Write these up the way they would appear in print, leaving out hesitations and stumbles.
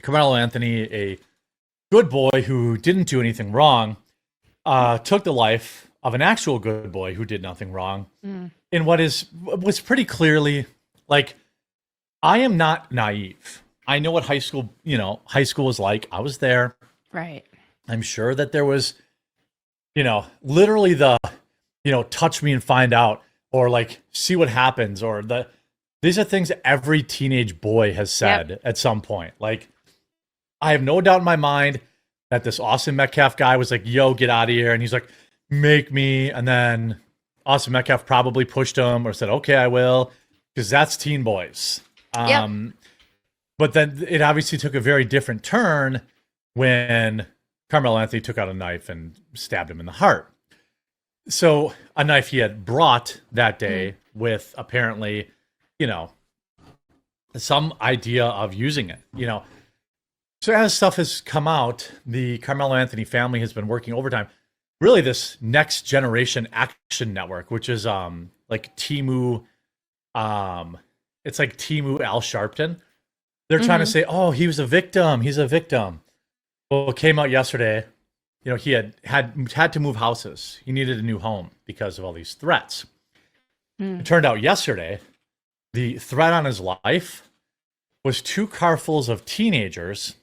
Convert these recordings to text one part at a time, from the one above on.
Carmelo Anthony, a good boy who didn't do anything wrong, took the life of an actual good boy who did nothing wrong in what was pretty clearly like, I am not naive. I know what high school is like. I was there. Right. I'm sure that there was, literally the, touch me and find out, or like see what happens, or these are things that every teenage boy has said at some point. Like, I have no doubt in my mind that this Austin Metcalf guy was like, yo, get out of here. And he's like, make me. And then Austin Metcalf probably pushed him or said, okay, I will. Because that's teen boys. But then it obviously took a very different turn when Carmelo Anthony took out a knife and stabbed him in the heart. So a knife he had brought that day with apparently, some idea of using it, So as stuff has come out, the Carmelo Anthony family has been working overtime. Really, this Next Generation Action Network, which is like Timu, it's like Timu Al Sharpton. They're trying to say, oh, he was a victim. He's a victim. Well, it came out yesterday. He had to move houses. He needed a new home because of all these threats. It turned out yesterday, the threat on his life was 2 carfuls of teenagers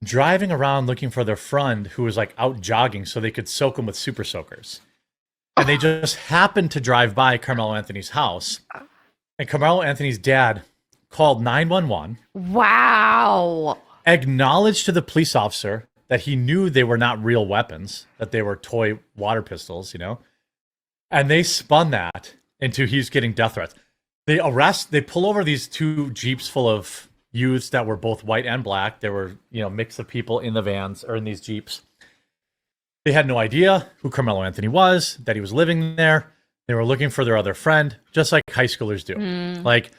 driving around looking for their friend who was like out jogging so they could soak him with super soakers. And they just happened to drive by Carmelo Anthony's house. And Carmelo Anthony's dad called 911. Wow. Acknowledged to the police officer that he knew they were not real weapons, that they were toy water pistols, And they spun that into he's getting death threats. They pull over these 2 Jeeps full of youths that were both white and black. There were, mix of people in the vans or in these Jeeps. They had no idea who Carmelo Anthony was, that he was living there. They were looking for their other friend, just like high schoolers do. Like,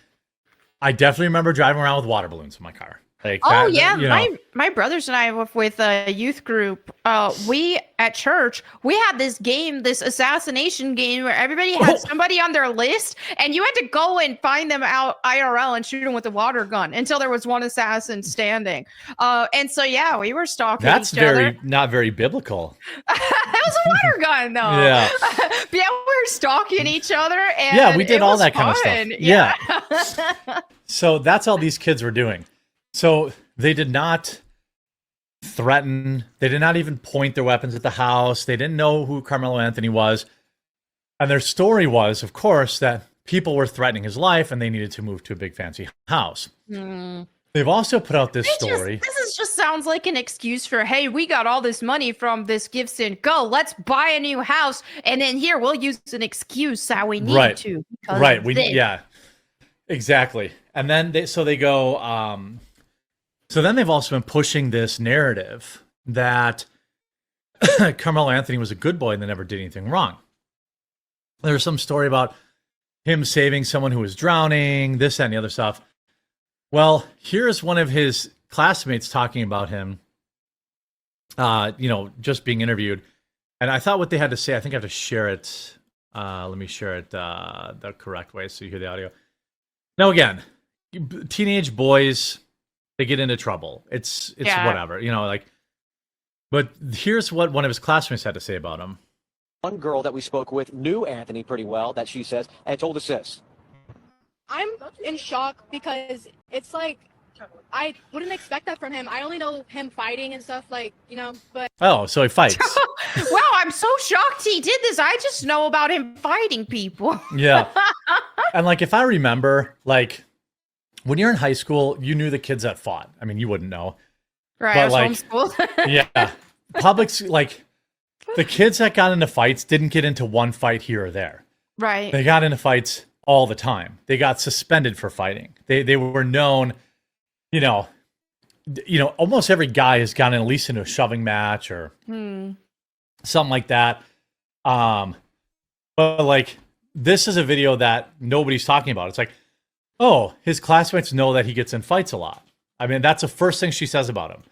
I definitely remember driving around with water balloons in my car. Like, my brothers and I with a youth group. We at church we had this game, this assassination game, where everybody had somebody on their list, and you had to go and find them out IRL and shoot them with a water gun until there was one assassin standing. And so we were stalking. That's each other. not very biblical. It was a water gun, though. Yeah. But we were stalking each other, and we did all that fun. kind of stuff. Yeah. So that's all these kids were doing. So they did not threaten. They did not even point their weapons at the house. They didn't know who Carmelo Anthony was. And their story was, of course, that people were threatening his life and they needed to move to a big fancy house. They've also put out this story. This just sounds like an excuse for, hey, we got all this money from this gifts. Go, let's buy a new house. And then here, we'll use an excuse how we need to. Right. Exactly. And then they go... So then they've also been pushing this narrative that Carmelo Anthony was a good boy and they never did anything wrong. There was some story about him saving someone who was drowning, this and the other stuff. Well, here's one of his classmates talking about him, just being interviewed. And I thought what they had to say, I think I have to share it. Let me share it the correct way so you hear the audio. Now, again, teenage boys... they get into trouble. It's whatever, but here's what one of his classmates had to say about him. One girl that we spoke with knew Anthony pretty well, that she says, and told us this. I'm in shock because it's like, I wouldn't expect that from him. I only know him fighting and stuff but. Oh, so he fights. Wow, I'm so shocked he did this. I just know about him fighting people. Yeah. And if I remember, when you're in high school, you knew the kids that fought. I mean, you wouldn't know. Right, I was homeschooled. Yeah. Public's, the kids that got into fights didn't get into one fight here or there. Right. They got into fights all the time. They got suspended for fighting. They were known, almost every guy has gotten at least into a shoving match or something like that. But, this is a video that nobody's talking about. It's like, oh, his classmates know that he gets in fights a lot. I mean, that's the first thing she says about him.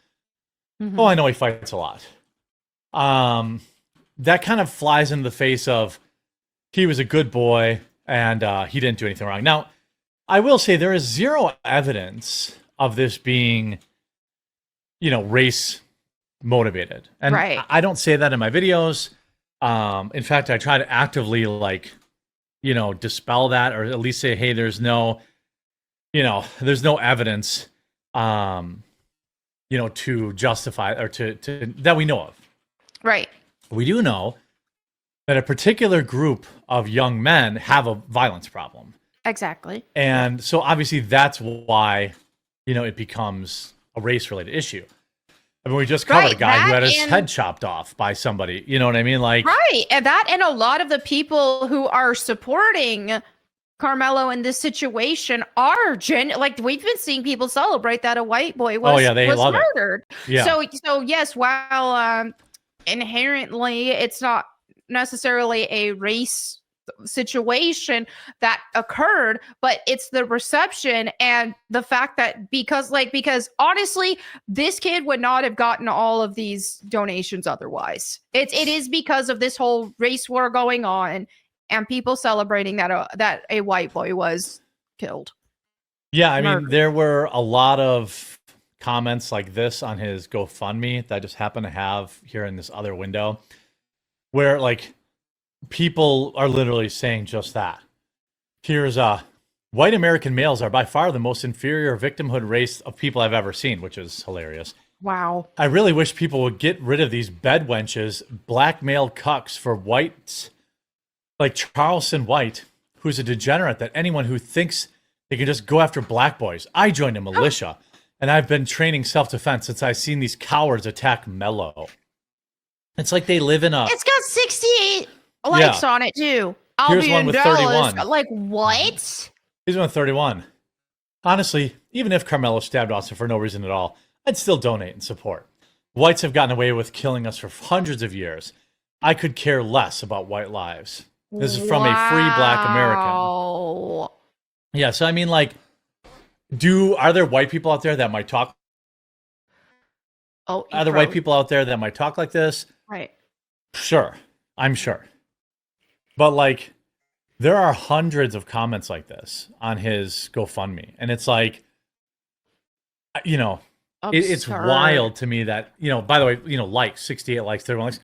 Oh, I know he fights a lot. That kind of flies in the face of he was a good boy and he didn't do anything wrong. Now, I will say there is zero evidence of this being race motivated. And Right. I don't say that in my videos. In fact, I try to actively dispel that, or at least say, hey, there's no evidence, to justify or to that we know of. Right. We do know that a particular group of young men have a violence problem. Exactly. And so obviously that's why, it becomes a race-related issue. I mean, we just covered a guy who had his head chopped off by somebody. You know what I mean? Right. And a lot of the people who are supporting Karmelo in this situation are we've been seeing people celebrate that a white boy was murdered. Yeah. So yes, while inherently it's not necessarily a race situation that occurred, but it's the reception and the fact that because honestly this kid would not have gotten all of these donations otherwise. It is because of this whole race war going on and people celebrating that a white boy was killed. Yeah, I mean, there were a lot of comments like this on his GoFundMe that I just happen to have here in this other window, where people are literally saying just that. Here's white American males are by far the most inferior victimhood race of people I've ever seen, which is hilarious. Wow. I really wish people would get rid of these bed wenches, black male cucks for whites like Charleston White, who's a degenerate that anyone who thinks they can just go after black boys. I joined a militia, and I've been training self-defense since I've seen these cowards attack Melo. It's like they live in a... It's got 68 likes on it, too. Here's one with 31. Like, what? Here's one with 31. Honestly, even if Karmelo stabbed Austin for no reason at all, I'd still donate and support. Whites have gotten away with killing us for hundreds of years. I could care less about white lives. This is from a free black American. Yeah, so I mean, are there white people out there that might talk? Are there white people out there that might talk like this? Right. Sure. I'm sure. But there are hundreds of comments like this on his GoFundMe. And it's it's wild to me that, by the way, 68 likes, 31 likes.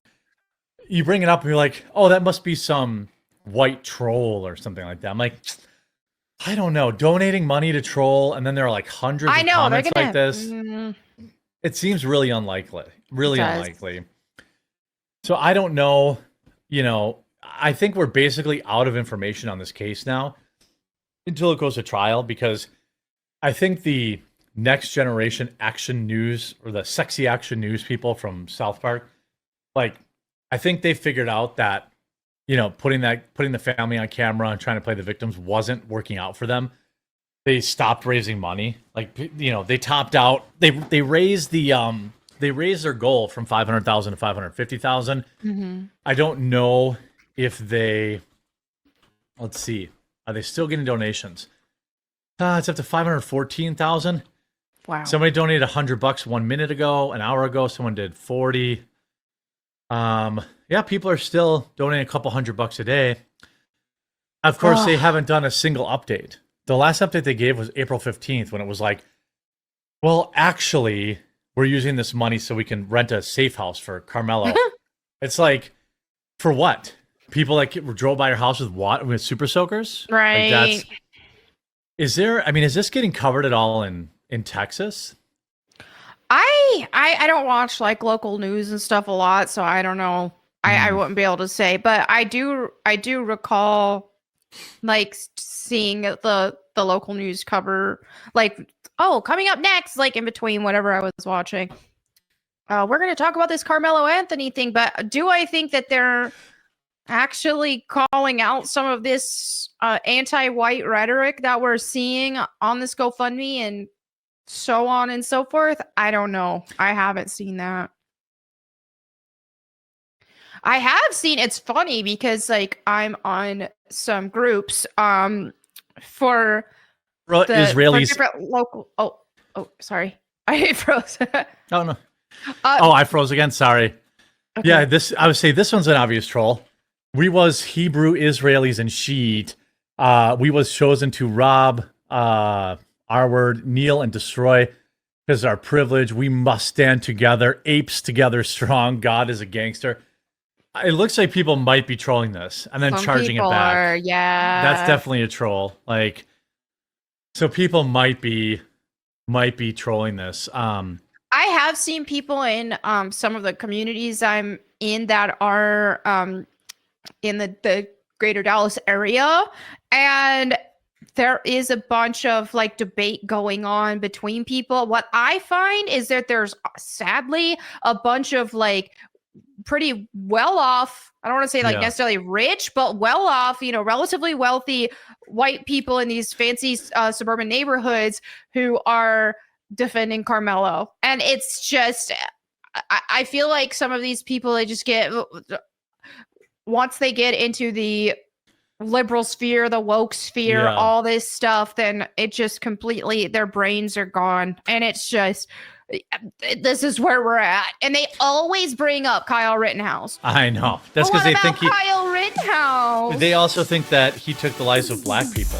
You bring it up and you're like, oh, that must be some white troll or something like that. I'm like, I don't know. Donating money to troll, and then there are hundreds of comments like this. It seems really unlikely. Really unlikely. So I don't know. I think we're basically out of information on this case now until it goes to trial, because I think the next generation action news, or the sexy action news people from South Park, I think they figured out that, putting the family on camera and trying to play the victims wasn't working out for them. They stopped raising money. They topped out. They raised their goal from 500,000 to 550,000. Mm-hmm. I don't know if let's see, are they still getting donations? It's up to 514,000. Wow. Somebody donated $100 1 minute ago, an hour ago. Someone did 40. Yeah, people are still donating a couple $100 a day. Of course, they haven't done a single update. The last update they gave was April 15th, when it was well, actually, we're using this money so we can rent a safe house for Karmelo. It's for what? People that drove by your house with super soakers? Right. Is this getting covered at all in Texas? I don't watch local news and stuff a lot, so I don't know. I wouldn't be able to say, but I do recall seeing the local news cover coming up next, in between whatever I was watching. We're going to talk about this Carmelo Anthony thing, but do I think that they're actually calling out some of this anti-white rhetoric that we're seeing on this GoFundMe and so on and so forth? I don't know. I haven't seen that. I have seen, it's funny because I'm on some groups for Israelis. For different local. Oh, sorry. I froze. Oh no. I froze again. Sorry. Okay. Yeah, I would say this one's an obvious troll. We was Hebrew Israelis and Shiite. We was chosen to rob, our word, kneel and destroy because our privilege, we must stand together, apes together strong, God is a gangster. It looks like people might be trolling this and then Some charging it people back. are, yeah. That's definitely a troll. Like, so people might be trolling this. I have seen people in some of the communities I'm in that are in the greater Dallas area, and there is a bunch of like debate going on between people. What I find is that there's sadly a bunch of like pretty well off, I don't want to say like necessarily rich, but well off, you know, relatively wealthy white people in these fancy suburban neighborhoods who are defending Karmelo. And it's just, I feel like some of these people, they just get, once they get into the liberal sphere, the woke sphere, all this stuff, then it just completely, their brains are gone. And it's just, this is where we're at. And they always bring up Kyle Rittenhouse. I know. That's because they think Kyle Rittenhouse. They also think that he took the lives of black people.